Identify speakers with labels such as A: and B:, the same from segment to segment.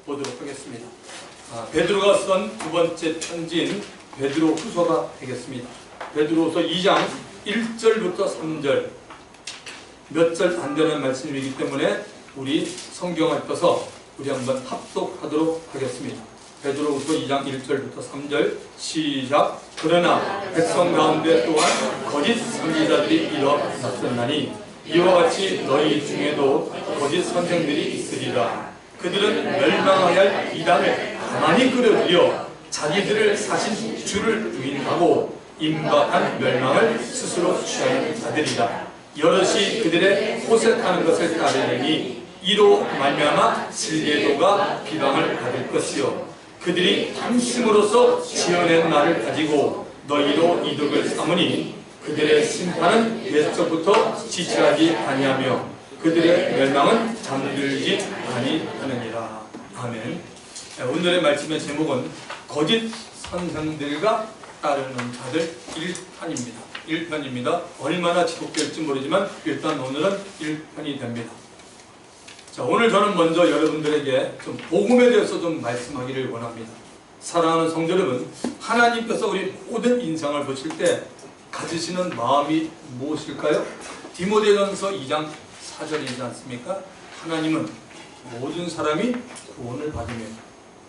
A: 보도록 하겠습니다. 베드로가 쓴 두 번째 편지인 베드로후서가 되겠습니다. 베드로후서 2장 1절부터 3절, 몇 절 안 되는 말씀이기 때문에 우리 성경을 펴서 우리 한번 합독하도록 하겠습니다. 베드로후서 2장 1절부터 3절 시작. 그러나 백성 가운데 또한 거짓 선지자들이 일어났었나니 이와 같이 너희 중에도 거짓 선생들이 있으리라. 그들은 멸망하여 할 이단을 가만히 끌어들여 자기들을 사신 주를 부인하고 임박한 멸망을 스스로 취하는 자들이다. 여럿이 그들의 호색하는 것을 따르니 이로 말미암아 진리도가 비방을 받을 것이요 그들이 탐심으로써 지어낸 말을 가지고 너희로 이득을 삼으니 그들의 심판은 옛적부터 지체하지 아니하며 그들의 멸망은 잠들지 아니하느니라. 아멘. 오늘의 말씀의 제목은 거짓 선생들과 따르는 자들 1편입니다. 얼마나 지속될지 모르지만 일단 오늘은 1편이 됩니다. 자, 오늘 저는 먼저 여러분들에게 좀 복음에 대해서 좀 말씀하기를 원합니다. 사랑하는 성도 여러분, 하나님께서 우리 모든 인생을 보실 때 가지시는 마음이 무엇일까요? 디모데전서 2장 4절이지 않습니까? 하나님은 모든 사람이 구원을 받으며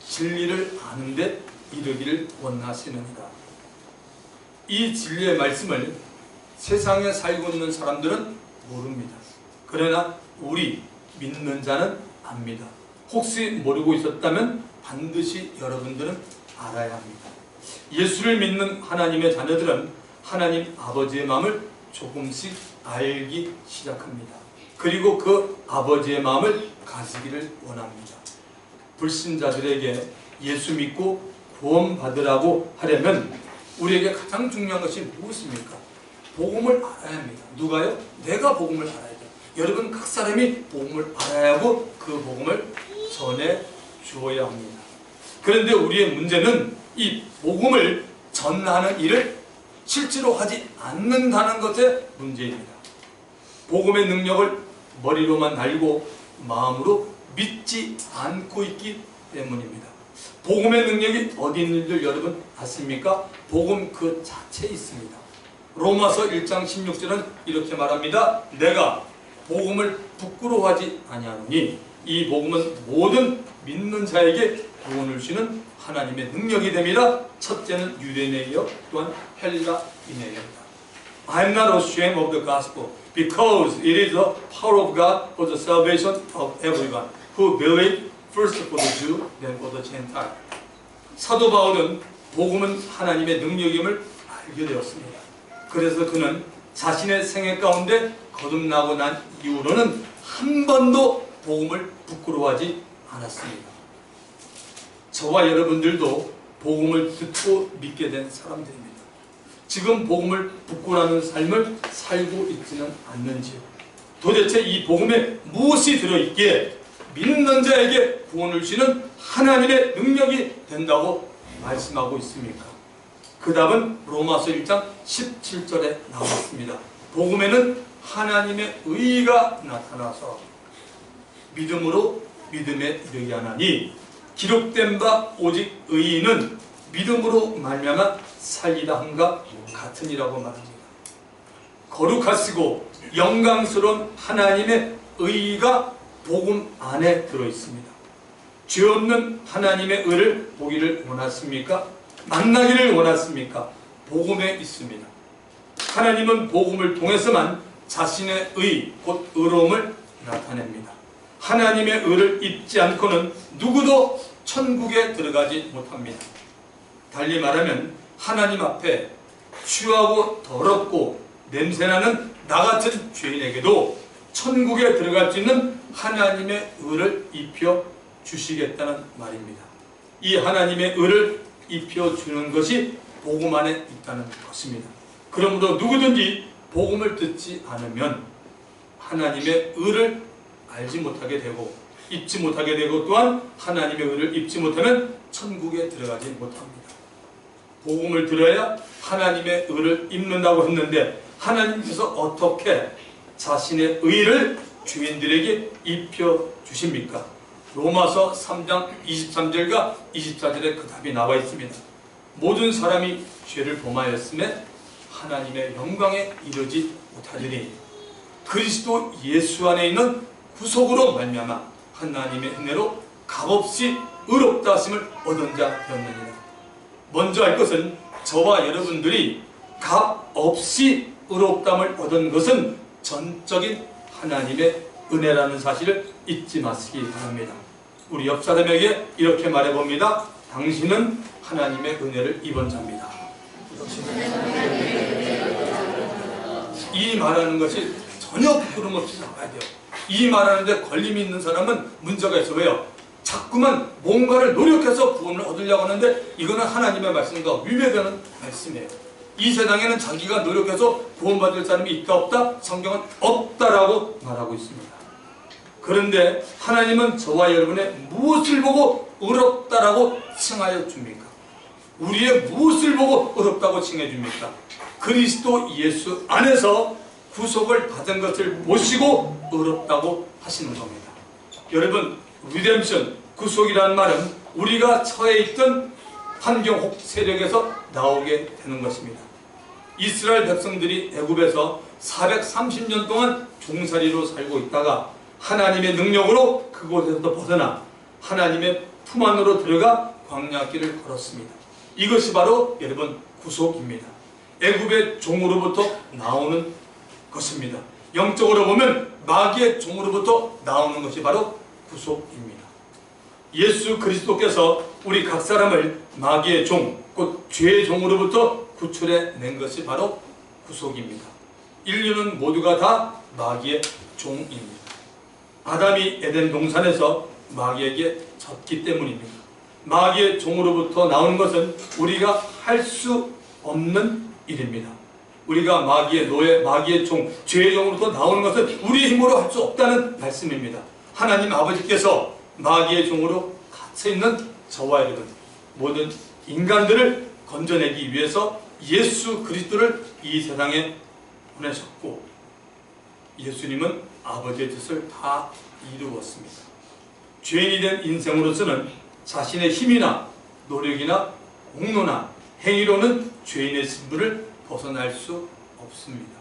A: 진리를 아는 데 이르기를 원하시느니라. 이 진리의 말씀을 세상에 살고 있는 사람들은 모릅니다. 그러나 우리 믿는 자는 압니다. 혹시 모르고 있었다면 반드시 여러분들은 알아야 합니다. 예수를 믿는 하나님의 자녀들은 하나님 아버지의 마음을 조금씩 알기 시작합니다. 그리고 그 아버지의 마음을 가지기를 원합니다. 불신자들에게 예수 믿고 구원 받으라고 하려면 우리에게 가장 중요한 것이 무엇입니까? 복음을 알아야 합니다. 누가요? 내가 복음을 알아야 돼요. 여러분 각 사람이 복음을 알아야 하고 그 복음을 전해 주어야 합니다. 그런데 우리의 문제는 이 복음을 전하는 일을 실제로 하지 않는다는 것의 문제입니다. 복음의 능력을 머리로만 알고 마음으로 믿지 않고 있기 때문입니다. 복음의 능력이 어디 있는 줄 여러분 아십니까? 복음 그 자체에 있습니다. 로마서 1장 16절은 이렇게 말합니다. 내가 복음을 부끄러워하지 아니하노니 이 복음은 모든 믿는 자에게 구원을 주시는 하나님의 능력이 됩니다. 첫째는 유대인이요 또한 헬라인이옵니다. I am not ashamed of the gospel because it is the power of God for the salvation of everyone who believe, first for the Jew, then for the Gentile. 사도 바울은 복음은 하나님의 능력임을 알게 되었습니다. 그래서 그는 자신의 생애 가운데 거듭나고 난 이후로는 한 번도 복음을 부끄러워하지 않았습니다. 저와 여러분들도 복음을 듣고 믿게 된 사람들입니다. 지금 복음을 부끄러워하는 삶을 살고 있지는 않는지요? 도대체 이 복음에 무엇이 들어있기에 믿는 자에게 구원을 주시는 하나님의 능력이 된다고 말씀하고 있습니까? 그 답은 로마서 1장 17절에 나와 있습니다. 복음에는 하나님의 의가 나타나서 믿음으로 믿음에 이르게 하나니 기록된 바 오직 의인은 믿음으로 말미암아 살리라 함과 같으니라고 말합니다. 거룩하시고 영광스러운 하나님의 의가 복음 안에 들어있습니다. 죄 없는 하나님의 의를 보기를 원하십니까? 만나기를 원하십니까? 복음에 있습니다. 하나님은 복음을 통해서만 자신의 의, 곧 의로움을 나타냅니다. 하나님의 의를 입지 않고는 누구도 천국에 들어가지 못합니다. 달리 말하면 하나님 앞에 추하고 더럽고 냄새나는 나 같은 죄인에게도 천국에 들어갈 수 있는 하나님의 의를 입혀 주시겠다는 말입니다. 이 하나님의 의를 입혀 주는 것이 복음 안에 있다는 것입니다. 그러므로 누구든지 복음을 듣지 않으면 하나님의 의를 알지 못하게 되고 입지 못하게 되고 또한 하나님의 의를 입지 못하면 천국에 들어가지 못합니다. 복음을 들어야 하나님의 의를 입는다고 했는데 하나님께서 어떻게 자신의 의를 주인들에게 입혀 주십니까? 로마서 3장 23절과 24절에 그 답이 나와 있습니다. 모든 사람이 죄를 범하였음에 하나님의 영광에 이르지 못하리니 그리스도 예수 안에 있는 구속으로 말미암아 하나님의 은혜로 값없이 의롭다 하심을 얻은 자 되었느니라. 먼저 알 것은 저와 여러분들이 값없이 의롭다함을 얻은 것은 전적인 하나님의 은혜라는 사실을 잊지 마시기 바랍니다. 우리 옆 사람에게 이렇게 말해봅니다. 당신은 하나님의 은혜를 입은 자입니다. 이 말하는 것이 전혀 부끄럼 없이 나와야 돼요. 이 말하는데 걸림이 있는 사람은 문제가 있어. 왜요? 자꾸만 뭔가를 노력해서 구원을 얻으려고 하는데 이거는 하나님의 말씀과 위배되는 말씀이에요. 이 세상에는 자기가 노력해서 구원받을 사람이 있다 없다? 성경은 없다라고 말하고 있습니다. 그런데 하나님은 저와 여러분의 무엇을 보고 의롭다라고 칭하여 줍니까? 우리의 무엇을 보고 의롭다고 칭해 줍니까? 그리스도 예수 안에서 구속을 받은 것을 모시고 의롭다고 하시는 겁니다. 여러분, 리뎀션, 구속이라는 말은 우리가 처해 있던 환경 혹 세력에서 나오게 되는 것입니다. 이스라엘 백성들이 애굽에서 430년 동안 종살이로 살고 있다가 하나님의 능력으로 그곳에서 벗어나 하나님의 품 안으로 들어가 광야길을 걸었습니다. 이것이 바로 여러분 구속입니다. 애굽의 종으로부터 나오는 것입니다. 영적으로 보면 마귀의 종으로부터 나오는 것이 바로 구속입니다. 예수 그리스도께서 우리 각 사람을 마귀의 종, 곧 죄의 종으로부터 구출해 낸 것이 바로 구속입니다. 인류는 모두가 다 마귀의 종입니다. 아담이 에덴 동산에서 마귀에게 졌기 때문입니다. 마귀의 종으로부터 나오는 것은 우리가 할 수 없는 일입니다. 우리가 마귀의 노예, 마귀의 종, 죄의 종으로부터 나오는 것은 우리의 힘으로 할 수 없다는 말씀입니다. 하나님 아버지께서 마귀의 종으로 갇혀있는 저와 여러분 모든 인간들을 건져내기 위해서 예수 그리스도를 이 세상에 보내셨고 예수님은 아버지의 뜻을 다 이루었습니다. 죄인이 된 인생으로서는 자신의 힘이나 노력이나 공로나 행위로는 죄인의 신분을 벗어날 수 없습니다.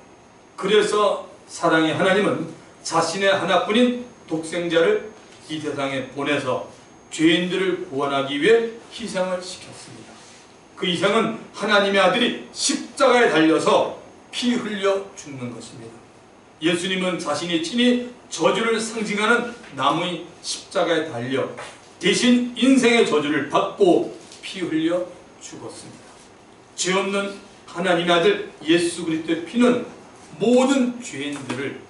A: 그래서 사랑의 하나님은 자신의 하나뿐인 독생자를 이 세상에 보내서 죄인들을 구원하기 위해 희생을 시켰습니다. 그 희생은 하나님의 아들이 십자가에 달려서 피 흘려 죽는 것입니다. 예수님은 자신이 친히 저주를 상징하는 나무의 십자가에 달려 대신 인생의 저주를 받고 피 흘려 죽었습니다. 죄 없는 하나님의 아들 예수 그리스도의 피는 모든 죄인들을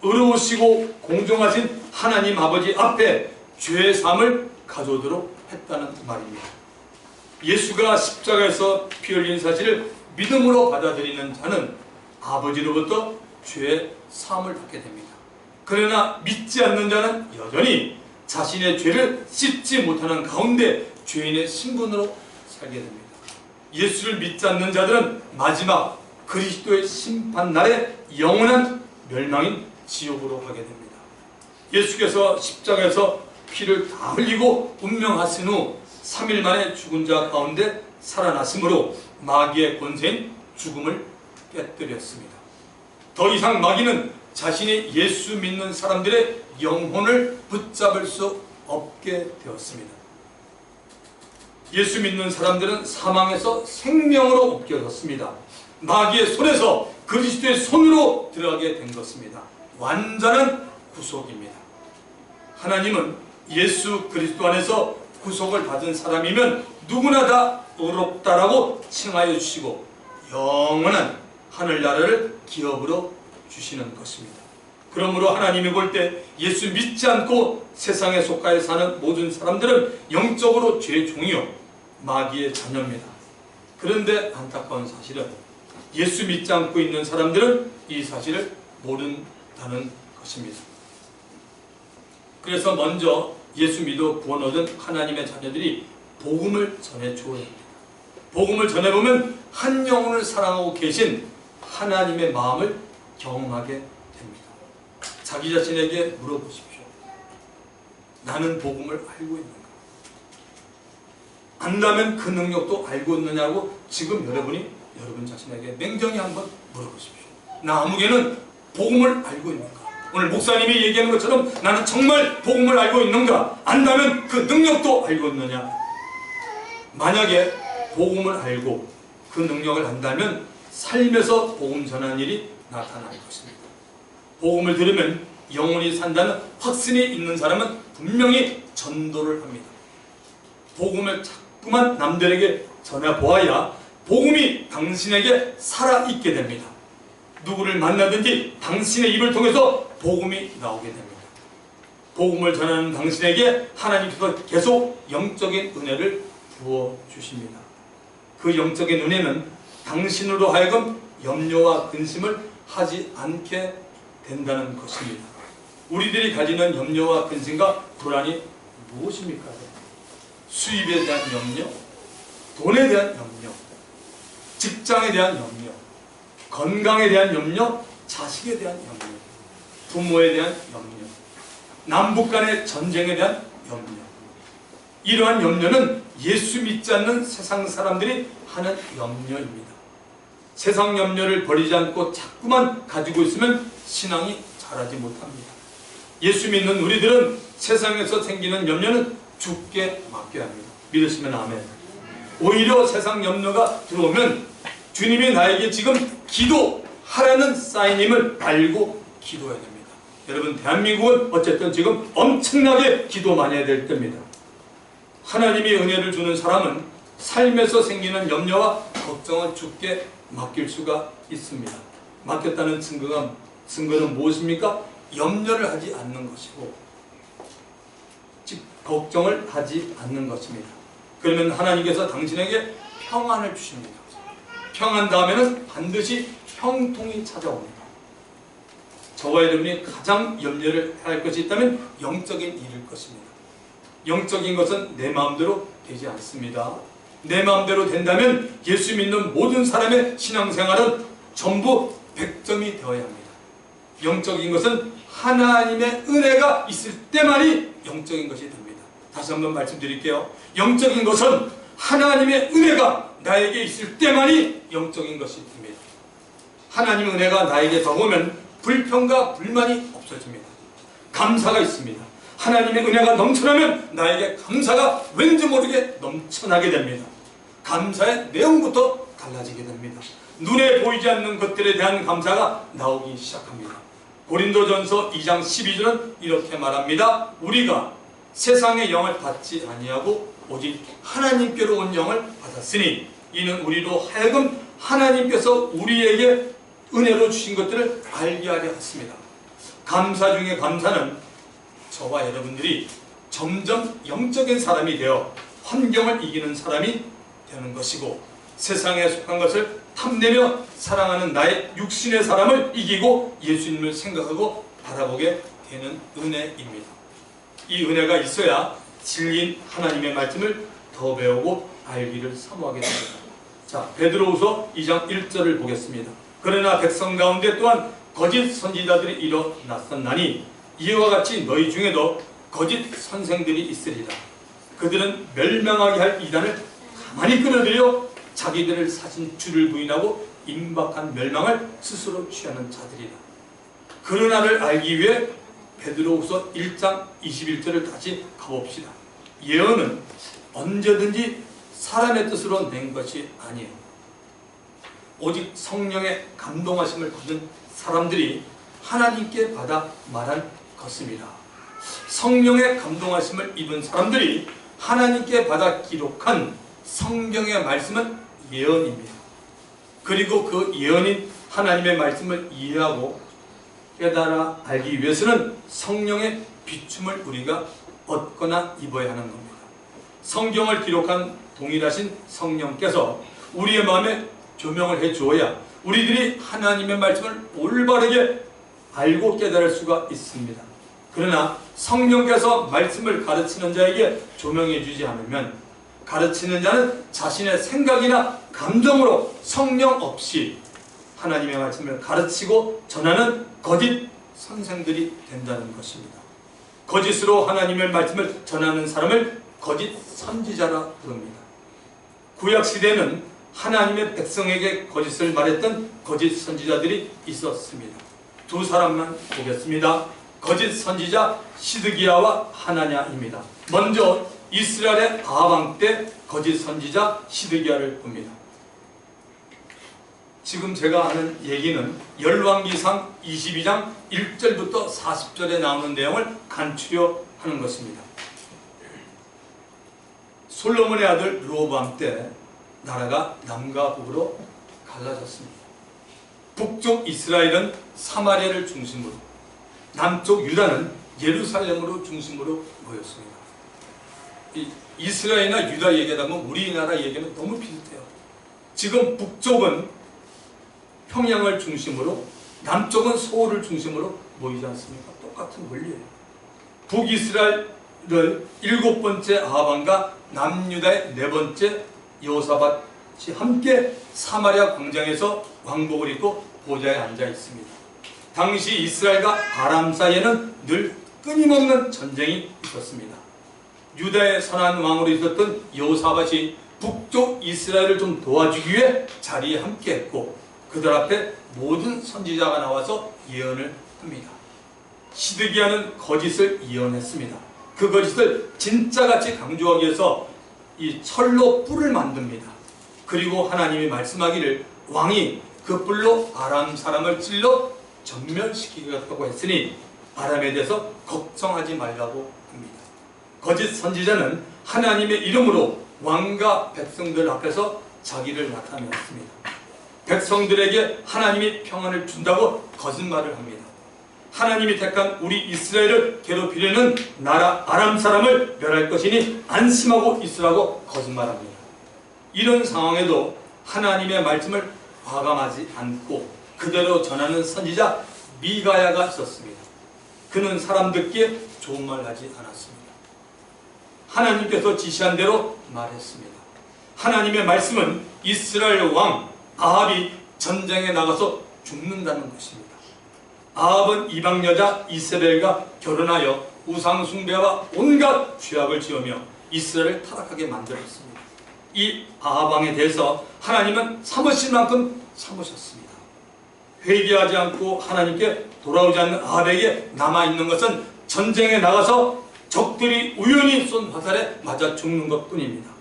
A: 의로우시고 공정하신 하나님 아버지 앞에 죄의 삶을 가져오도록 했다는 말입니다. 예수가 십자가에서 피 흘린 사실을 믿음으로 받아들이는 자는 아버지로부터 죄의 사함을 받게 됩니다. 그러나 믿지 않는 자는 여전히 자신의 죄를 씻지 못하는 가운데 죄인의 신분으로 살게 됩니다. 예수를 믿지 않는 자들은 마지막 그리스도의 심판날에 영원한 멸망인 지옥으로 가게 됩니다. 예수께서 십자가에서 피를 다 흘리고 운명하신 후 3일 만에 죽은 자 가운데 살아나심으로 마귀의 권세인 죽음을 깨뜨렸습니다. 더 이상 마귀는 자신이 예수 믿는 사람들의 영혼을 붙잡을 수 없게 되었습니다. 예수 믿는 사람들은 사망에서 생명으로 옮겨졌습니다. 마귀의 손에서 그리스도의 손으로 들어가게 된 것입니다. 완전한 구속입니다. 하나님은 예수 그리스도 안에서 구속을 받은 사람이면 누구나 다 의롭다라고 칭하여 주시고 영원한 하늘나라를 기업으로 주시는 것입니다. 그러므로 하나님이 볼 때 예수 믿지 않고 세상에 속하여 사는 모든 사람들은 영적으로 죄의 종이요 마귀의 자녀입니다. 그런데 안타까운 사실은 예수 믿지 않고 있는 사람들은 이 사실을 모른다는 것입니다. 그래서 먼저 예수 믿어 구원 얻은 하나님의 자녀들이 복음을 전해 주어야 합니다. 복음을 전해보면 한 영혼을 사랑하고 계신 하나님의 마음을 경험하게 됩니다. 자기 자신에게 물어보십시오. 나는 복음을 알고 있는가? 안다면 그 능력도 알고 있느냐고 지금 여러분 자신에게 냉정히 한번 물어보십시오. 나 아무개는 복음을 알고 있는가? 오늘 목사님이 얘기하는 것처럼 나는 정말 복음을 알고 있는가? 안다면 그 능력도 알고 있느냐? 만약에 복음을 알고 그 능력을 안다면 삶에서 복음 전하는 일이 나타날 것입니다. 복음을 들으면 영원히 산다는 확신이 있는 사람은 분명히 전도를 합니다. 복음을 자꾸만 남들에게 전해보아야 복음이 당신에게 살아있게 됩니다. 누구를 만나든지 당신의 입을 통해서 복음이 나오게 됩니다. 복음을 전하는 당신에게 하나님께서 계속 영적인 은혜를 부어주십니다. 그 영적인 은혜는 당신으로 하여금 염려와 근심을 하지 않게 된다는 것입니다. 우리들이 가지는 염려와 근심과 불안이 무엇입니까? 수입에 대한 염려, 돈에 대한 염려, 직장에 대한 염려, 건강에 대한 염려, 자식에 대한 염려, 부모에 대한 염려, 남북 간의 전쟁에 대한 염려. 이러한 염려는 예수 믿지 않는 세상 사람들이 하는 염려입니다. 세상 염려를 버리지 않고 자꾸만 가지고 있으면 신앙이 자라지 못합니다. 예수 믿는 우리들은 세상에서 생기는 염려는 주께 맡겨야 합니다. 믿으시면 아멘. 오히려 세상 염려가 들어오면 주님이 나에게 지금 기도하라는 사인임을 알고 기도해야 됩니다. 여러분, 대한민국은 어쨌든 지금 엄청나게 기도 많이 해야 될 때입니다. 하나님이 은혜를 주는 사람은 삶에서 생기는 염려와 걱정을 주께 맡길 수가 있습니다. 맡겼다는 증거는 무엇입니까? 염려를 하지 않는 것이고, 즉 걱정을 하지 않는 것입니다. 그러면 하나님께서 당신에게 평안을 주십니다. 평안 다음에는 반드시 형통이 찾아옵니다. 저와 여러분이 가장 염려를 할 것이 있다면 영적인 일일 것입니다. 영적인 것은 내 마음대로 되지 않습니다. 내 마음대로 된다면 예수 믿는 모든 사람의 신앙생활은 전부 100점이 되어야 합니다. 영적인 것은 하나님의 은혜가 있을 때만이 영적인 것이 됩니다. 다시 한번 말씀드릴게요. 영적인 것은 하나님의 은혜가 나에게 있을 때만이 영적인 것이 됩니다. 하나님의 은혜가 나에게 더오면 불평과 불만이 없어집니다. 감사가 있습니다. 하나님의 은혜가 넘쳐나면 나에게 감사가 왠지 모르게 넘쳐나게 됩니다. 감사의 내용부터 달라지게 됩니다. 눈에 보이지 않는 것들에 대한 감사가 나오기 시작합니다. 고린도전서 2장 12절은 이렇게 말합니다. 우리가 세상의 영을 받지 아니하고 오직 하나님께로 온 영을 받았으니 이는 우리로 하여금 하나님께서 우리에게 은혜로 주신 것들을 알게 하려 했습니다. 감사 중에 감사는 저와 여러분들이 점점 영적인 사람이 되어 환경을 이기는 사람이 되는 것이고, 세상에 속한 것을 탐내며 사랑하는 나의 육신의 사람을 이기고 예수님을 생각하고 바라보게 되는 은혜입니다. 이 은혜가 있어야 진리인 하나님의 말씀을 더 배우고 알기를 사모하게 됩니다. 자, 베드로후서 2장 1절을 보겠습니다. 그러나 백성 가운데 또한 거짓 선지자들이 일어났었나니 이와 같이 너희 중에도 거짓 선생들이 있으리라. 그들은 멸망하게 할 이단을 가만히 끌어들여 자기들을 사신 주를 부인하고 임박한 멸망을 스스로 취하는 자들이다. 그러나를 알기 위해 베드로후서 1장 21절을 다시 가봅시다. 예언은 언제든지 사람의 뜻으로 낸 것이 아니에요. 오직 성령의 감동하심을 받은 사람들이 하나님께 받아 말한 것입니다. 성령의 감동하심을 입은 사람들이 하나님께 받아 기록한 성경의 말씀은 예언입니다. 그리고 그 예언인 하나님의 말씀을 이해하고 깨달아 알기 위해서는 성령의 비춤을 우리가 얻거나 입어야 하는 겁니다. 성경을 기록한 동일하신 성령께서 우리의 마음에 조명을 해주어야 우리들이 하나님의 말씀을 올바르게 알고 깨달을 수가 있습니다. 그러나 성령께서 말씀을 가르치는 자에게 조명해 주지 않으면 가르치는 자는 자신의 생각이나 감정으로 성령 없이 하나님의 말씀을 가르치고 전하는 거짓 선생들이 된다는 것입니다. 거짓으로 하나님의 말씀을 전하는 사람을 거짓 선지자라 부릅니다. 구약시대에는 하나님의 백성에게 거짓을 말했던 거짓 선지자들이 있었습니다. 두 사람만 보겠습니다. 거짓 선지자 시드기야와 하나냐입니다. 먼저 이스라엘의 아방 때 거짓 선지자 시드기야를 봅니다. 지금 제가 하는 얘기는 열왕기상 22장 1절부터 40절에 나오는 내용을 간추려 하는 것입니다. 솔로몬의 아들 르호보암 때 나라가 남과 북으로 갈라졌습니다. 북쪽 이스라엘은 사마리아를 중심으로, 남쪽 유다는 예루살렘으로 중심으로 모였습니다. 이스라엘이나 유다 얘기하다 보면 우리나라 얘기는 너무 비슷해요. 지금 북쪽은 평양을 중심으로, 남쪽은 서울을 중심으로 모이지 않습니까? 똑같은 원리예요. 북이스라엘을 7번째 아하방과 남유다의 4번째 여호사밧이 함께 사마리아 광장에서 왕복을 입고 보좌에 앉아 있습니다. 당시 이스라엘과 아람 사이에는 늘 끊임없는 전쟁이 있었습니다. 유다의 선한 왕으로 있었던 여호사밧이 북쪽 이스라엘을 좀 도와주기 위해 자리에 함께 했고, 그들 앞에 모든 선지자가 나와서 예언을 합니다. 시드기야는 거짓을 예언했습니다. 그 거짓을 진짜같이 강조하기 위해서 이 철로 뿔을 만듭니다. 그리고 하나님이 말씀하기를 왕이 그 뿔로 아람 사람을 찔러 전멸시키겠다고 했으니 아람에 대해서 걱정하지 말라고 합니다. 거짓 선지자는 하나님의 이름으로 왕과 백성들 앞에서 자기를 나타내었습니다. 백성들에게 하나님이 평안을 준다고 거짓말을 합니다. 하나님이 택한 우리 이스라엘을 괴롭히려는 나라 아람 사람을 멸할 것이니 안심하고 있으라고 거짓말합니다. 이런 상황에도 하나님의 말씀을 과감하지 않고 그대로 전하는 선지자 미가야가 있었습니다. 그는 사람 듣기에 좋은 말 하지 않았습니다. 하나님께서 지시한 대로 말했습니다. 하나님의 말씀은 이스라엘 왕 아합이 전쟁에 나가서 죽는다는 것입니다. 아합은 이방 여자 이세벨과 결혼하여 우상 숭배와 온갖 죄악을 지으며 이스라엘을 타락하게 만들었습니다. 이 아합 왕에 대해서 하나님은 참으실 만큼 참으셨습니다. 회개하지 않고 하나님께 돌아오지 않는 아합에게 남아있는 것은 전쟁에 나가서 적들이 우연히 쏜 화살에 맞아 죽는 것뿐입니다.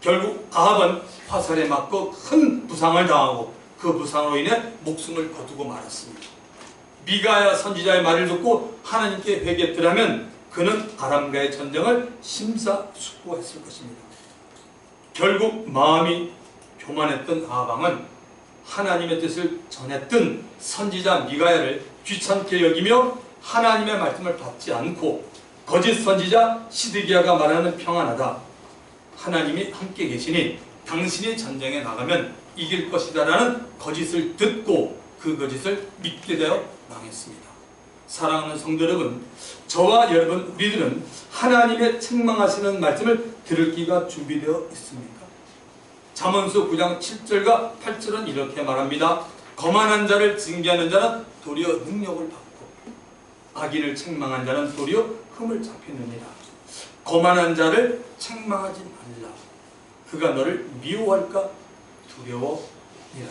A: 결국 아합은 화살에 맞고 큰 부상을 당하고 그 부상으로 인해 목숨을 거두고 말았습니다. 미가야 선지자의 말을 듣고 하나님께 회개했더라면 그는 아람과의 전쟁을 심사숙고했을 것입니다. 결국 마음이 교만했던 아합 왕은 하나님의 뜻을 전했던 선지자 미가야를 귀찮게 여기며 하나님의 말씀을 받지 않고 거짓 선지자 시드기야가 말하는 평안하다, 하나님이 함께 계시니 당신이 전쟁에 나가면 이길 것이다 라는 거짓을 듣고 그 거짓을 믿게 되어 망했습니다. 사랑하는 성도 여러분, 저와 여러분 우리들은 하나님의 책망하시는 말씀을 들을 기가 준비되어 있습니까? 잠언서 9장 7절과 8절은 이렇게 말합니다. 거만한 자를 징계하는 자는 도리어 능력을 받고 악인을 책망한 자는 도리어 흠을 잡히느니라. 거만한 자를 책망하지 말라. 그가 너를 미워할까 두려워니라.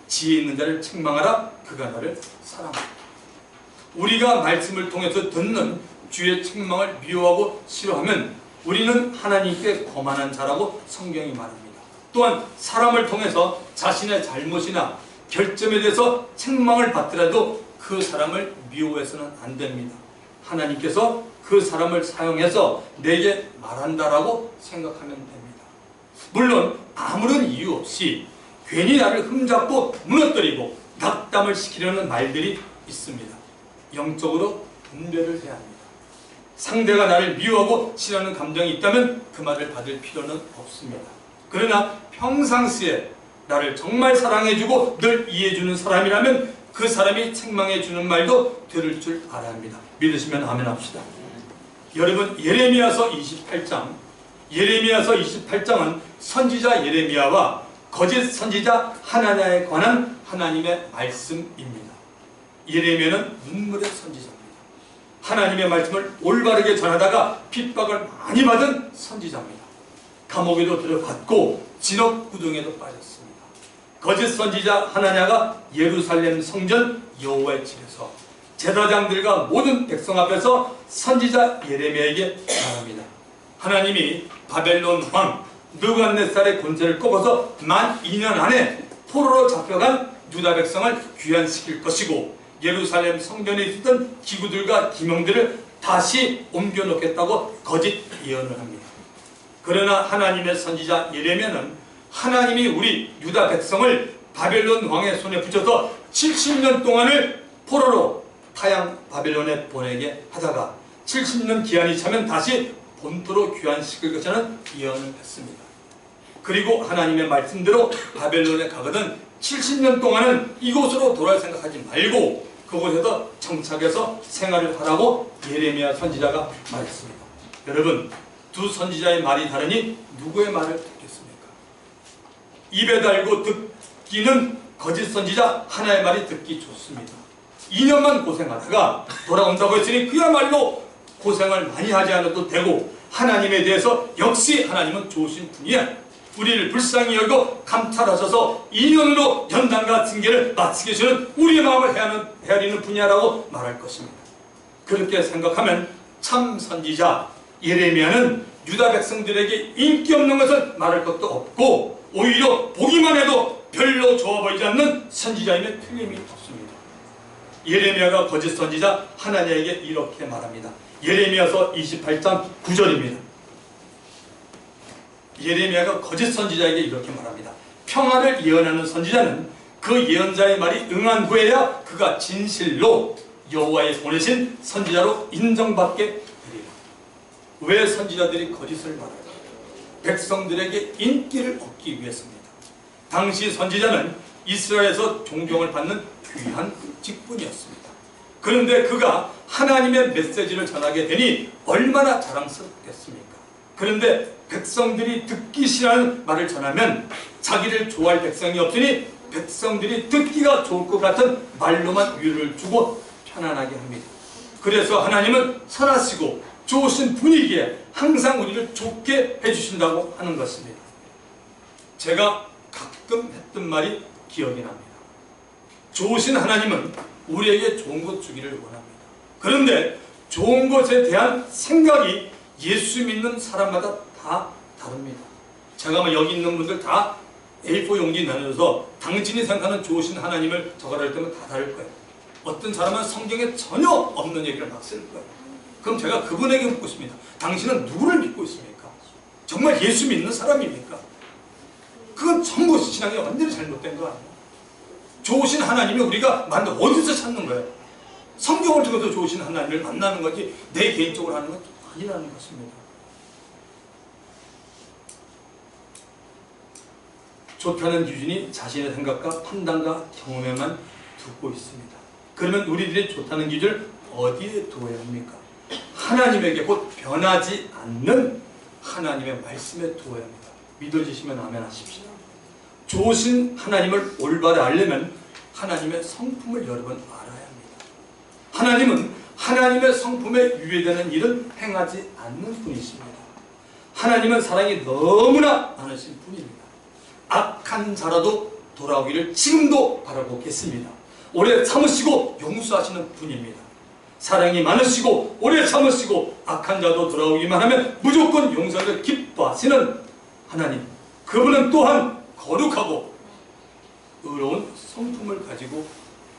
A: 지혜 있는 자를 책망하라. 그가 너를 사랑하라. 우리가 말씀을 통해서 듣는 주의 책망을 미워하고 싫어하면 우리는 하나님께 거만한 자라고 성경이 말합니다. 또한 사람을 통해서 자신의 잘못이나 결점에 대해서 책망을 받더라도 그 사람을 미워해서는 안 됩니다. 하나님께서 그 사람을 사용해서 내게 말한다라고 생각하면 됩니다. 물론 아무런 이유 없이 괜히 나를 흠잡고 무너뜨리고 낙담을 시키려는 말들이 있습니다. 영적으로 분별을 해야 합니다. 상대가 나를 미워하고 싫어하는 감정이 있다면 그 말을 받을 필요는 없습니다. 그러나 평상시에 나를 정말 사랑해주고 늘 이해해주는 사람이라면 그 사람이 책망해주는 말도 들을 줄 알아야 합니다. 믿으시면 아멘 합시다. 여러분, 예레미야서 28장은 선지자 예레미야와 거짓 선지자 하나냐에 관한 하나님의 말씀입니다. 예레미야는 눈물의 선지자입니다. 하나님의 말씀을 올바르게 전하다가 핍박을 많이 받은 선지자입니다. 감옥에도 들어갔고 진옥구덩이에도 빠졌습니다. 거짓 선지자 하나냐가 예루살렘 성전 여호와의 집에서 제사장들과 모든 백성 앞에서 선지자 예레미야에게 말합니다. 하나님이 바벨론 왕 느부갓네살의 권세를 꺾어서 만 2년 안에 포로로 잡혀간 유다 백성을 귀환시킬 것이고 예루살렘 성전에 있었던 기구들과 기명들을 다시 옮겨놓겠다고 거짓 예언을 합니다. 그러나 하나님의 선지자 예레미야는 하나님이 우리 유다 백성을 바벨론 왕의 손에 붙여서 70년 동안을 포로로 타양 바벨론에 보내게 하다가 70년 기한이 차면 다시 본토로 귀환시킬 것이라는 예언을 했습니다. 그리고 하나님의 말씀대로 바벨론에 가거든 70년 동안은 이곳으로 돌아올 생각하지 말고 그곳에서 정착해서 생활을 하라고 예레미야 선지자가 말했습니다. 여러분, 두 선지자의 말이 다르니 누구의 말을 듣겠습니까? 입에 달고 듣기는 거짓 선지자 하나의 말이 듣기 좋습니다. 2년만 고생하다가 돌아온다고 했으니 그야말로 고생을 많이 하지 않아도 되고 하나님에 대해서 역시 하나님은 좋으신 분이야. 우리를 불쌍히 여기고 감찰하셔서 2년으로 연단과 징계를 마치게 주는 우리의 마음을 헤아리는 분야라고 말할 것입니다. 그렇게 생각하면 참 선지자 예레미야는 유다 백성들에게 인기 없는 것을 말할 것도 없고 오히려 보기만 해도 별로 좋아 보이지 않는 선지자임에 틀림이 없습니다. 예레미야가 거짓 선지자 하나냐에게 이렇게 말합니다. 예레미야서 28장 9절입니다. 예레미야가 거짓 선지자에게 이렇게 말합니다. 평화를 예언하는 선지자는 그 예언자의 말이 응한 후에야 그가 진실로 여호와의 보내신 선지자로 인정받게 되리라. 왜 선지자들이 거짓을 말할까? 백성들에게 인기를 얻기 위해서입니다. 당시 선지자는 이스라엘에서 존경을 받는 귀한 직분이었습니다. 그런데 그가 하나님의 메시지를 전하게 되니 얼마나 자랑스럽겠습니까? 그런데 백성들이 듣기 싫어하는 말을 전하면 자기를 좋아할 백성이 없으니 백성들이 듣기가 좋을 것 같은 말로만 위로를 주고 편안하게 합니다. 그래서 하나님은 선하시고 좋으신 분이기에 항상 우리를 좋게 해주신다고 하는 것입니다. 제가 가끔 했던 말이 기억이 납니다. 좋으신 하나님은 우리에게 좋은 것 주기를 원합니다. 그런데 좋은 것에 대한 생각이 예수 믿는 사람마다 다 다릅니다. 제가 여기 있는 분들 다 A4 용지 나눠서 당신이 생각하는 좋으신 하나님을 적어낼 때면 다 다를 거예요. 어떤 사람은 성경에 전혀 없는 얘기를 막 쓸 거예요. 그럼 제가 그분에게 묻고 있습니다. 당신은 누구를 믿고 있습니까? 정말 예수 믿는 사람입니까? 그건 전부 신앙이 완전히 잘못된 거 아니에요? 좋으신 하나님이 우리가 어디서 찾는 거예요? 성경을 통해서 좋으신 하나님을 만나는 거지 내 개인적으로 하는 건 아니라는 것입니다. 좋다는 기준이 자신의 생각과 판단과 경험에만 두고 있습니다. 그러면 우리들이 좋다는 기준을 어디에 두어야 합니까? 하나님에게 곧 변하지 않는 하나님의 말씀에 두어야 합니다. 믿어지시면 아멘 하십시오. 좋으신 하나님을 올바로 알려면 하나님의 성품을 여러분 알아야 합니다. 하나님은 하나님의 성품에 유해되는 일은 행하지 않는 분이십니다. 하나님은 사랑이 너무나 많으신 분입니다. 악한 자라도 돌아오기를 지금도 바라고 계십니다. 오래 참으시고 용서하시는 분입니다. 사랑이 많으시고 오래 참으시고 악한 자도 돌아오기만 하면 무조건 용서를 기뻐하시는 하나님, 그분은 또한 거룩하고 의로운 성품을 가지고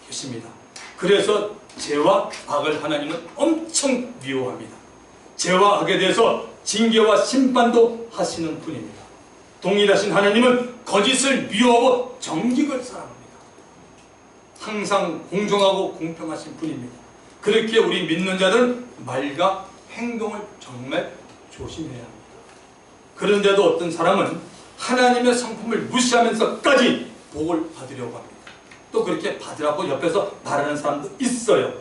A: 계십니다. 그래서 죄와 악을 하나님은 엄청 미워합니다. 죄와 악에 대해서 징계와 심판도 하시는 분입니다. 동일하신 하나님은 거짓을 미워하고 정직을 사랑합니다. 항상 공정하고 공평하신 분입니다. 그렇게 우리 믿는 자들은 말과 행동을 정말 조심해야 합니다. 그런데도 어떤 사람은 하나님의 성품을 무시하면서까지 복을 받으려고 합니다. 또 그렇게 받으라고 옆에서 말하는 사람도 있어요.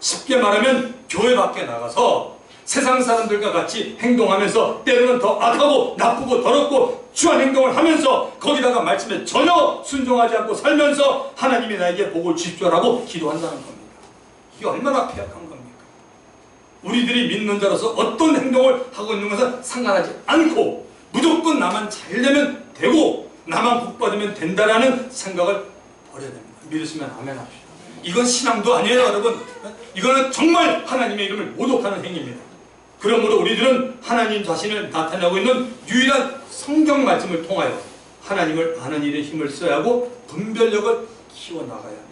A: 쉽게 말하면 교회 밖에 나가서 세상 사람들과 같이 행동하면서 때로는 더 악하고 나쁘고 더럽고 추한 행동을 하면서 거기다가 말씀에 전혀 순종하지 않고 살면서 하나님이 나에게 복을 주십시오라고 기도한다는 겁니다. 이게 얼마나 폐악한 겁니까? 우리들이 믿는 자로서 어떤 행동을 하고 있는 것은 상관하지 않고 무조건 나만 잘 되면 되고 나만 복받으면 된다라는 생각을 버려야 됩니다. 믿으시면 아멘 합시다. 이건 신앙도 아니에요, 여러분. 이거는 정말 하나님의 이름을 모독하는 행위입니다. 그러므로 우리들은 하나님 자신을 나타내고 있는 유일한 성경 말씀을 통하여 하나님을 아는 일에 힘을 써야 하고 분별력을 키워나가야 합니다.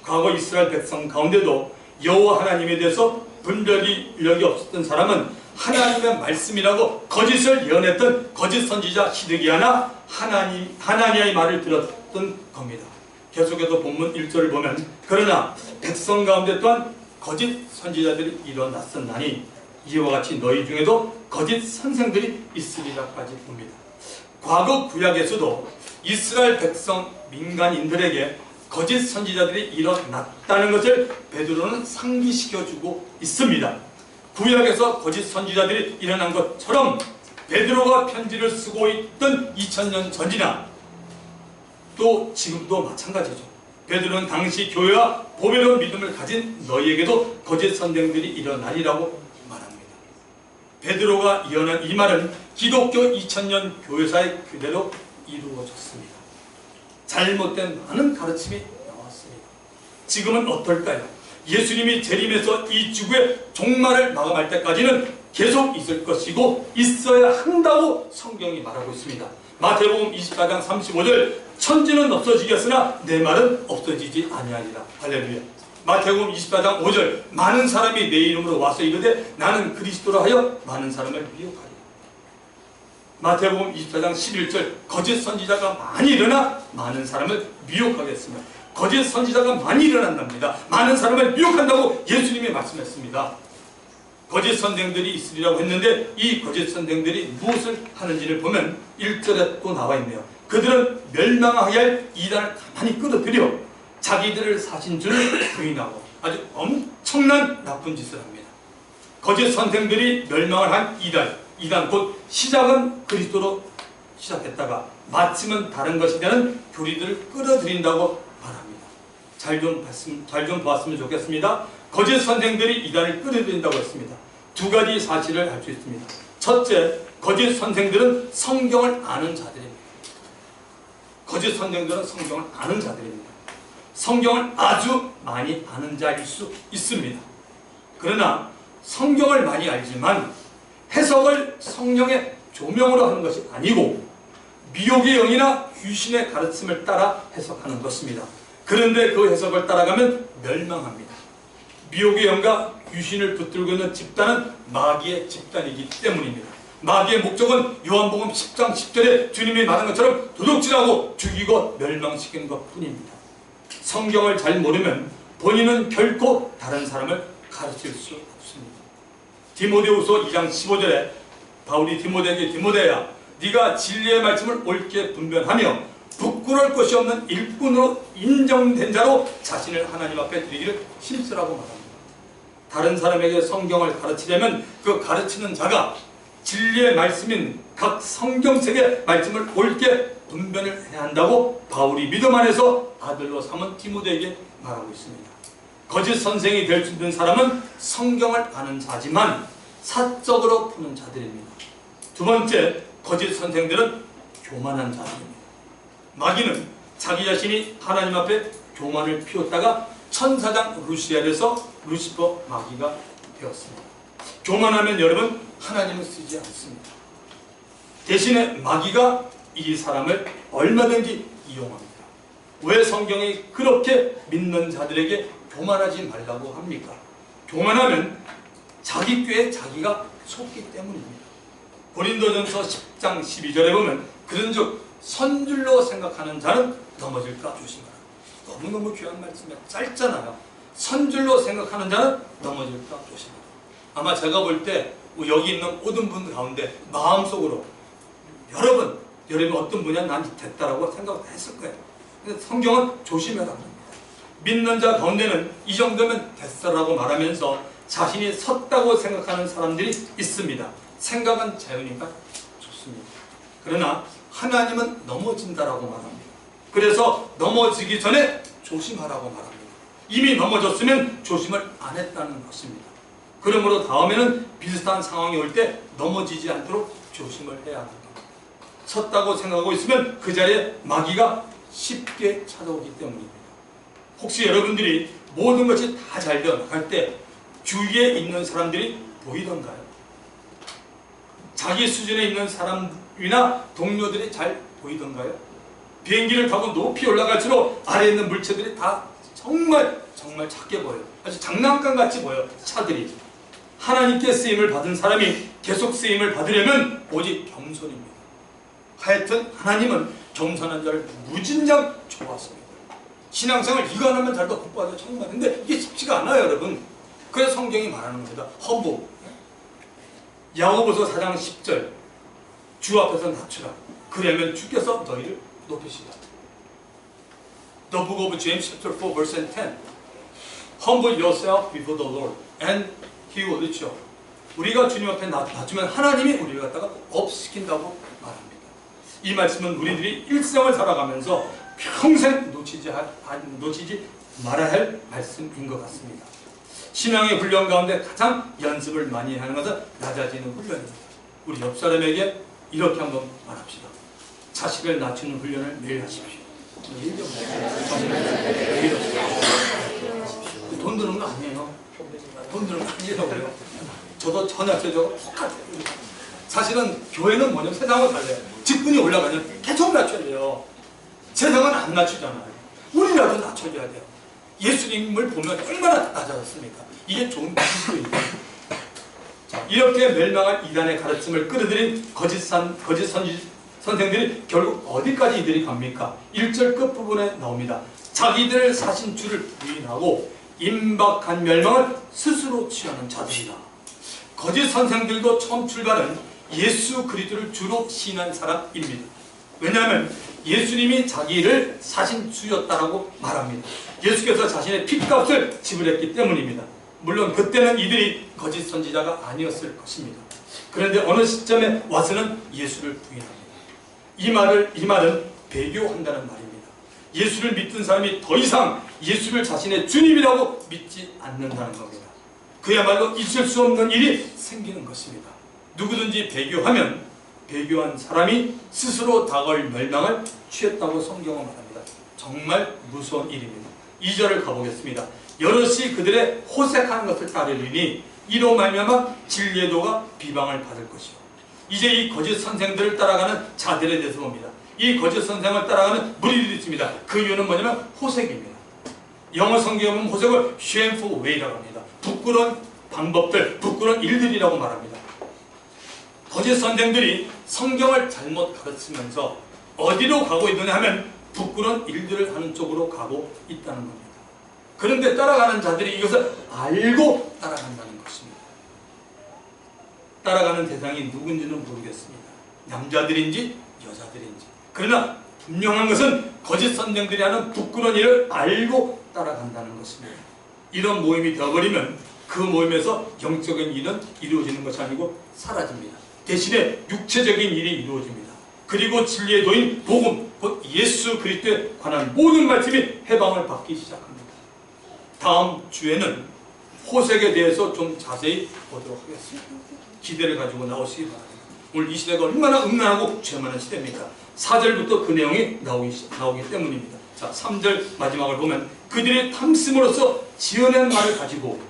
A: 과거 이스라엘 백성 가운데도 여호와 하나님에 대해서 분별력이 없었던 사람은 하나님의 말씀이라고 거짓을 예언했던 거짓 선지자 시드기야나 하나니아의 말을 들었던 겁니다. 계속해서 본문 1절을 보면 그러나 백성 가운데 또한 거짓 선지자들이 일어났었나니 이와 같이 너희 중에도 거짓 선생들이 있으리라까지 봅니다. 과거 구약에서도 이스라엘 백성 민간인들에게 거짓 선지자들이 일어났다는 것을 베드로는 상기시켜주고 있습니다. 구약에서 거짓 선지자들이 일어난 것처럼 베드로가 편지를 쓰고 있던 2000년 전이나 또 지금도 마찬가지죠. 베드로는 당시 교회와 보배로운 믿음을 가진 너희에게도 거짓 선생들이 일어나리라고 말합니다. 베드로가 예언한 이 말은 기독교 2000년 교회사에 그대로 이루어졌습니다. 잘못된 많은 가르침이 나왔습니다. 지금은 어떨까요? 예수님이 재림해서 이 지구의 종말을 마감할 때까지는 계속 있을 것이고 있어야 한다고 성경이 말하고 있습니다. 마태복음 24장 35절 천지는 없어지겠으나 내 말은 없어지지 아니하리라. 할렐루야. 마태복음 24장 5절 많은 사람이 내 이름으로 와서 이르되 나는 그리스도라 하여 많은 사람을 미혹하리라. 마태복음 24장 11절 거짓 선지자가 많이 일어나 많은 사람을 미혹하겠으며 거짓 선지자가 많이 일어난답니다. 많은 사람을 미혹한다고 예수님이 말씀했습니다. 거짓 선생들이 있으리라고 했는데 이 거짓 선생들이 무엇을 하는지를 보면 1절에 또 나와 있네요. 그들은 멸망하게 할 이단을 가만히 끌어들여 자기들을 사신 줄을 부인하고 아주 엄청난 나쁜 짓을 합니다. 거짓 선생들이 멸망을 한 이단 곧 시작은 그리스도로 시작했다가 마침은 다른 것이 되는 교리들을 끌어들인다고 말합니다. 잘 좀 보았으면 좋겠습니다. 거짓 선생들이 이단을 끌어들인다고 했습니다. 두 가지 사실을 알 수 있습니다. 첫째, 거짓 선생들은 성경을 아는 자들입니다. 거짓 선생들은 성경을 아는 자들입니다. 성경을 아주 많이 아는 자일 수 있습니다. 그러나 성경을 많이 알지만 해석을 성령의 조명으로 하는 것이 아니고 미혹의 영이나 귀신의 가르침을 따라 해석하는 것입니다. 그런데 그 해석을 따라가면 멸망합니다. 미혹의 영과 귀신을 붙들고 있는 집단은 마귀의 집단이기 때문입니다. 마귀의 목적은 요한복음 10장 10절에 주님이 말한 것처럼 도둑질하고 죽이고 멸망시키는 것뿐입니다. 성경을 잘 모르면 본인은 결코 다른 사람을 가르칠 수 없습니다. 디모데후서 2장 15절에 바울이 디모데에게 디모데야 네가 진리의 말씀을 옳게 분별하며 부끄러울 것이 없는 일꾼으로 인정된 자로 자신을 하나님 앞에 드리기를 힘쓰라고 말합니다. 다른 사람에게 성경을 가르치려면 그 가르치는 자가 진리의 말씀인 각 성경책의 말씀을 옳게 분별을 해야 한다고 바울이 믿음 안에서 아들로 삼은 디모데에게 말하고 있습니다. 거짓 선생이 될 수 있는 사람은 성경을 아는 자지만 사적으로 푸는 자들입니다. 두 번째, 거짓 선생들은 교만한 자들입니다. 마귀는 자기 자신이 하나님 앞에 교만을 피웠다가 천사장 루시엘에서 루시퍼 마귀가 되었습니다. 교만하면 여러분 하나님을 쓰지 않습니다. 대신에 마귀가 이 사람을 얼마든지 이용합니다. 왜 성경이 그렇게 믿는 자들에게 교만하지 말라고 합니까? 교만하면 자기 꾀에 자기가 속기 때문입니다. 고린도전서 10장 12절에 보면 그런즉 선줄로 생각하는 자는 넘어질까 조심하라. 너무너무 귀한 말씀이야. 짧잖아요. 선줄로 생각하는 자는 넘어질까 조심하라. 아마 제가 볼 때 여기 있는 모든 분 가운데 마음속으로 여러분 어떤 분야 난 됐다라고 생각했을 거예요. 근데 성경은 조심해라 합니다. 믿는 자 가운데는 이 정도면 됐어라고 말하면서 자신이 섰다고 생각하는 사람들이 있습니다. 생각은 자유니까 좋습니다. 그러나 하나님은 넘어진다라고 말합니다. 그래서 넘어지기 전에 조심하라고 말합니다. 이미 넘어졌으면 조심을 안 했다는 것입니다. 그러므로 다음에는 비슷한 상황이 올 때 넘어지지 않도록 조심을 해야 합니다. 섰다고 생각하고 있으면 그 자리에 마귀가 쉽게 찾아오기 때문입니다. 혹시 여러분들이 모든 것이 다 잘 되어 나갈 때 주위에 있는 사람들이 보이던가요? 자기 수준에 있는 사람이나 동료들이 잘 보이던가요? 비행기를 타고 높이 올라갈수록 아래에 있는 물체들이 다 정말 작게 보여요. 아주 장난감 같이 보여요. 차들이. 하나님께 쓰임을 받은 사람이 계속 쓰임을 받으려면 오직 겸손입니다. 하여튼 하나님은 겸손한 자를 무진장 좋아하십니다. 신앙생활 이거 하나만 잘도 복받아요. 정말. 근데 이게 쉽지가 않아요, 여러분. 그래서 성경이 말하는 겁니다. 허브. 야고보서 4장 10절. 주 앞에서 낮추라. 그러면 주께서 너희를 높이시라. The book of James chapter 4 verse 10. Humble yourself before the Lord and He will lift you up. 우리가 주님 앞에 낮추면 하나님이 우리를 갖다가 업시킨다고 말합니다. 이 말씀은 우리들이 일생을 살아가면서 평생 놓치지 말아야 할 말씀인 것 같습니다. 신앙의 훈련 가운데 가장 연습을 많이 하는 것은 낮아지는 훈련입니다. 우리 옆 사람에게 이렇게 한번 말합시다. 자식을 낮추는 훈련을 매일 하십시오. 돈 드는 거 아니에요. 돈 드는 거 아니라고요. 저도 전학생하고 똑같아요. 사실은 교회는 뭐냐면 세상과 달라요. 직분이 올라가면 계속 낮춰야 돼요. 세상은 안 낮추잖아요. 우리라도 낮춰줘야 돼요. 예수님을 보면 얼마나 낮아졌습니까? 이게 좋은 기술입니다. 이렇게 멸망할 이단의 가르침을 끌어들인 거짓 선생들이 결국 어디까지 이들이 갑니까? 1절 끝부분에 나옵니다. 자기들 사신 주를 부인하고 임박한 멸망을 스스로 취하는 자들이다. 거짓 선생들도 처음 출발은 예수 그리스도를 주로 신한 사람입니다. 왜냐하면 예수님이 자기를 사신 주였다라고 말합니다. 예수께서 자신의 핏값을 지불했기 때문입니다. 물론 그때는 이들이 거짓 선지자가 아니었을 것입니다. 그런데 어느 시점에 와서는 예수를 부인합니다. 이 말은 배교한다는 말입니다. 예수를 믿던 사람이 더 이상 예수를 자신의 주님이라고 믿지 않는다는 겁니다. 그야말로 있을 수 없는 일이 생기는 것입니다. 누구든지 배교하면 배교한 사람이 스스로 다가올 멸망을 취했다고 성경은 말합니다. 정말 무서운 일입니다. 2절을 가보겠습니다. 여럿이 그들의 호색하는 것을 따르리니 이로 말미암아 진리의 도가 비방을 받을 것이요. 이제 이 거짓 선생들을 따라가는 자들에 대해서 봅니다. 이 거짓 선생을 따라가는 무리들이 있습니다. 그 이유는 뭐냐면 호색입니다. 영어 성경에 보면 호색을 shameful way라고 합니다. 부끄러운 방법들, 부끄러운 일들이라고 말합니다. 거짓 선생들이 성경을 잘못 가르치면서 어디로 가고 있느냐 하면 부끄러운 일들을 하는 쪽으로 가고 있다는 겁니다. 그런데 따라가는 자들이 이것을 알고 따라간다는 것입니다. 따라가는 대상이 누군지는 모르겠습니다. 남자들인지 여자들인지. 그러나 분명한 것은 거짓 선생들이 하는 부끄러운 일을 알고 따라간다는 것입니다. 이런 모임이 되어버리면 그 모임에서 영적인 일은 이루어지는 것이 아니고 사라집니다. 대신에 육체적인 일이 이루어집니다. 그리고 진리의 도인 복음, 곧 예수 그리스도에 관한 모든 말씀이 해방을 받기 시작합니다. 다음 주에는 호색에 대해서 좀 자세히 보도록 하겠습니다. 기대를 가지고 나오시기 바랍니다. 오늘 이 시대가 얼마나 음란하고 죄 많은 시대입니까? 4절부터 그 내용이 나오기 때문입니다. 자, 3절 마지막을 보면 그들의 탐심으로써 지어낸 말을 가지고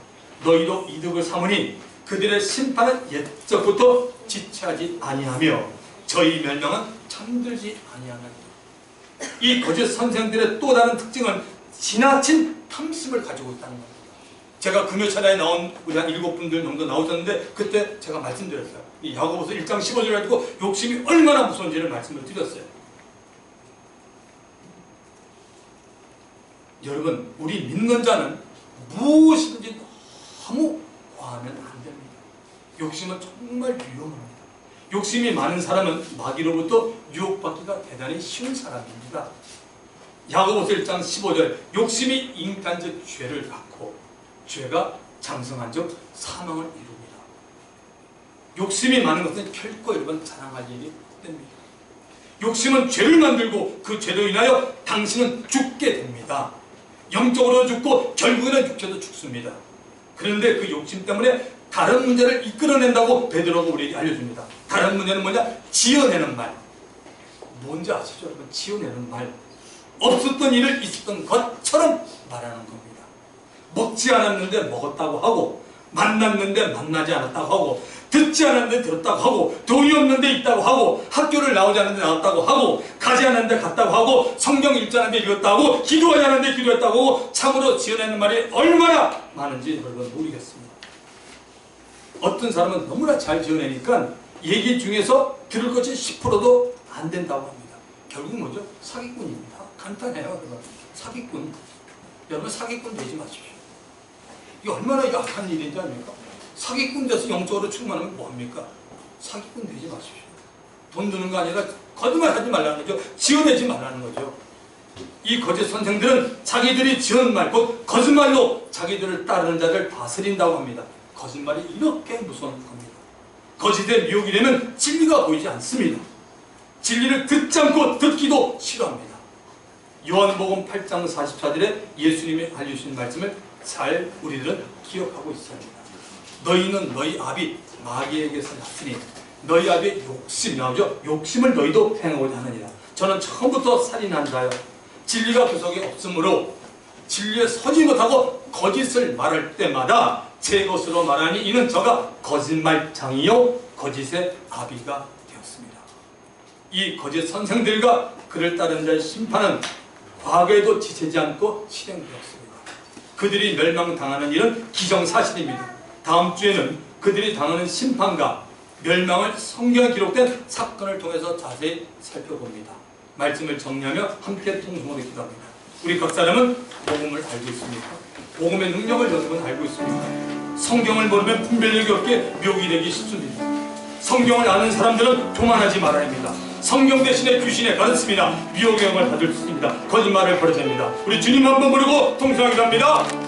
A: 너희도 이득을 삼으니 그들의 심판은 옛적부터 지체하지 아니하며 저희 멸망은 잠들지 아니하나니. 이 거짓 선생들의 또 다른 특징은 지나친 탐심을 가지고 있다는 겁니다. 제가 금요차례에 나온 우리 한 7분들 정도 나오셨는데 그때 제가 말씀드렸어요. 이 야고보서 1장 15절 가지고 욕심이 얼마나 무서운지를 말씀을 드렸어요. 여러분, 우리 믿는 자는 무엇이든지 너무 과하면 안 됩니다. 욕심은 정말 위험합니다. 욕심이 많은 사람은 마귀로부터 유혹받기가 대단히 쉬운 사람입니다. 야고보서 1장 15절 욕심이 인간적 죄를 낳고 죄가 장성한즉 사망을 이룹니다. 욕심이 많은 것은 결코 여러분 자랑할 일이 됩니다. 욕심은 죄를 만들고 그 죄로 인하여 당신은 죽게 됩니다. 영적으로 죽고 결국에는 육체도 죽습니다. 그런데 그 욕심 때문에 다른 문제를 이끌어낸다고 베드로가 우리에게 알려줍니다. 다른 문제는 뭐냐? 지어내는 말. 뭔지 아시죠? 여러분? 지어내는 말. 없었던 일을 있었던 것처럼 말하는 겁니다. 먹지 않았는데 먹었다고 하고, 만났는데 만나지 않았다고 하고, 듣지 않았는데 들었다고 하고, 돈이 없는데 있다고 하고, 학교를 나오지 않았는데 나왔다고 하고, 가지 않았는데 갔다고 하고, 성경 읽지 않았는데 읽었다고 하고, 기도하지 않았는데 기도했다고 하고, 참으로 지어내는 말이 얼마나 많은지 여러분 모르겠습니다. 어떤 사람은 너무나 잘 지어내니까 얘기 중에서 들을 것이 10%도 안 된다고 합니다. 결국 뭐죠? 사기꾼입니다. 간단해요. 여러분. 사기꾼. 여러분 사기꾼 되지 마십시오. 이게 얼마나 약한 일인지 아닙니까? 사기꾼 돼서 영적으로 충만하면 뭐합니까? 사기꾼 되지 마십시오. 돈 드는 거 아니라 거짓말 하지 말라는 거죠. 지어내지 말라는 거죠. 이 거짓 선생들은 자기들이 지은 말, 곧 거짓말로 자기들을 따르는 자를 다스린다고 합니다. 거짓말이 이렇게 무서운 겁니다. 거짓의 미혹이 되면 진리가 보이지 않습니다. 진리를 듣지 않고 듣기도 싫어합니다. 요한복음 8장 44절에 예수님이 알려주신 말씀을 잘 우리들은 기억하고 있어야 합니다. 너희는 너희 아비 마귀에게서 났으니 너희 아비의 욕심 나오죠. 욕심을 너희도 행하고자 하느니라. 저는 처음부터 살인한 자요 진리가 그 속에 없으므로 진리에 서지 못하고 거짓을 말할 때마다 제 것으로 말하니 이는 저가 거짓말장이요 거짓의 아비가 되었습니다. 이 거짓 선생들과 그를 따른 자의 심판은 과거에도 지체지 않고 실행되었습니다. 그들이 멸망당하는 일은 기정사실입니다. 다음 주에는 그들이 당하는 심판과 멸망을 성경에 기록된 사건을 통해서 자세히 살펴봅니다. 말씀을 정리하며 함께 통성으로 기도합니다. 우리 각 사람은 복음을 알고 있습니까? 복음의 능력을 여러분 알고 있습니까? 성경을 모르면 분별력이 없게 묘기 되기 쉽습니다. 성경을 아는 사람들은 교만하지 말아야 합니다. 성경 대신에 귀신의 가르침이나 미혹의 영을 받을 수 있습니다. 거짓말을 버려야 합니다. 우리 주님 한번 부르고 통성하기도 합니다.